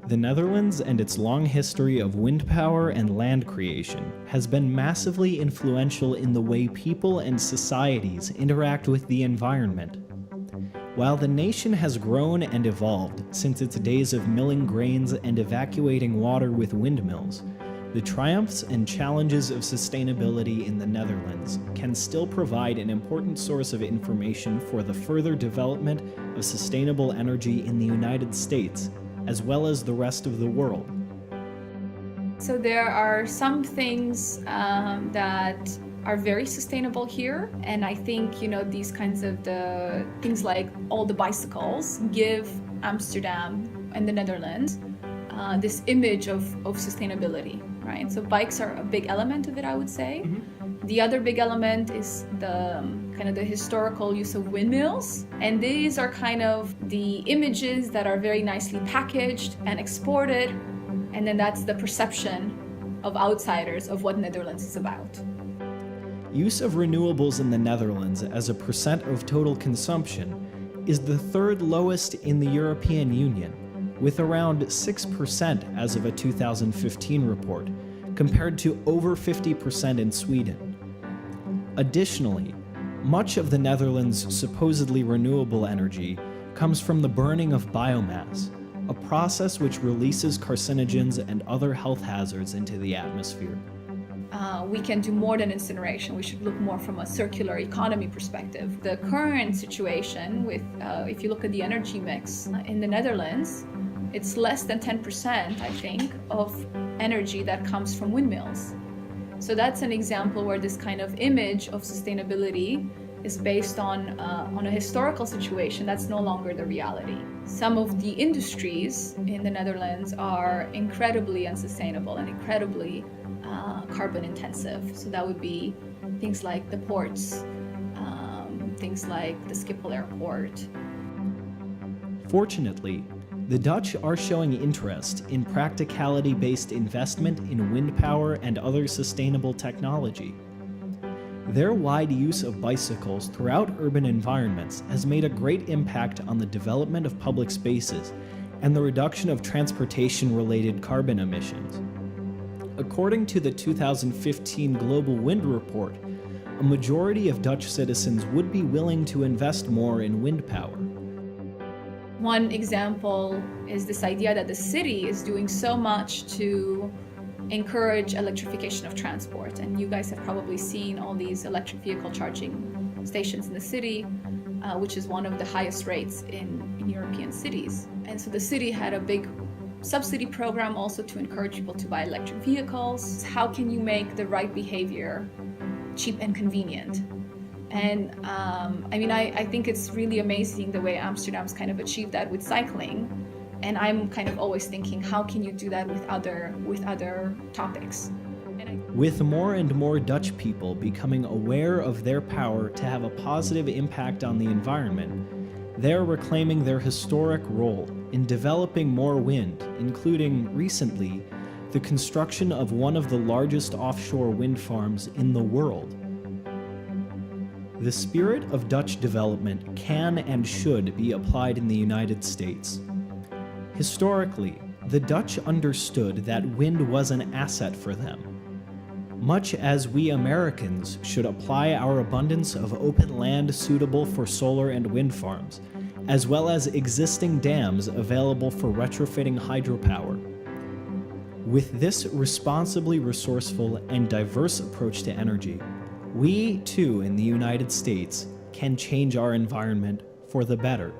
The Netherlands and its long history of wind power and land creation has been massively influential in the way people and societies interact with the environment. While the nation has grown and evolved since its days of milling grains and evacuating water with windmills, the triumphs and challenges of sustainability in the Netherlands can still provide an important source of information for the further development of sustainable energy in the United States, as well as the rest of the world. So there are some things that are very sustainable here, and I think these kinds of the things like all the bicycles give Amsterdam and the Netherlands this image of sustainability, right? So bikes are a big element of it, I would say. Mm-hmm. The other big element is the kind of the historical use of windmills, and these are kind of the images that are very nicely packaged and exported, and then that's the perception of outsiders of what Netherlands is about. Use of renewables in the Netherlands as a percent of total consumption is the third lowest in the European Union, with around 6% as of a 2015 report, compared to over 50% in Sweden. Additionally, much of the Netherlands' supposedly renewable energy comes from the burning of biomass, a process which releases carcinogens and other health hazards into the atmosphere. We can do more than incineration. We should look more from a circular economy perspective. The current situation with, if you look at the energy mix in the Netherlands, it's less than 10%, I think, of energy that comes from windmills. So that's an example where this kind of image of sustainability is based on a historical situation that's no longer the reality. Some of the industries in the Netherlands are incredibly unsustainable and incredibly carbon intensive. So that would be things like the ports, things like the Schiphol airport. Fortunately, the Dutch are showing interest in practicality-based investment in wind power and other sustainable technology. Their wide use of bicycles throughout urban environments has made a great impact on the development of public spaces and the reduction of transportation-related carbon emissions. According to the 2015 Global Wind Report, a majority of Dutch citizens would be willing to invest more in wind power. One example is this idea that the city is doing so much to encourage electrification of transport. And you guys have probably seen all these electric vehicle charging stations in the city, which is one of the highest rates in European cities. And so the city had a big subsidy program also to encourage people to buy electric vehicles. How can you make the right behavior cheap and convenient? And I think it's really amazing the way Amsterdam's kind of achieved that with cycling. And I'm kind of always thinking, how can you do that with other topics? With more and more Dutch people becoming aware of their power to have a positive impact on the environment, they're reclaiming their historic role in developing more wind, including, recently, the construction of one of the largest offshore wind farms in the world. The spirit of Dutch development can and should be applied in the United States. Historically, the Dutch understood that wind was an asset for them, much as we Americans should apply our abundance of open land suitable for solar and wind farms, as well as existing dams available for retrofitting hydropower. With this responsibly resourceful and diverse approach to energy, we, too, in the United States, can change our environment for the better.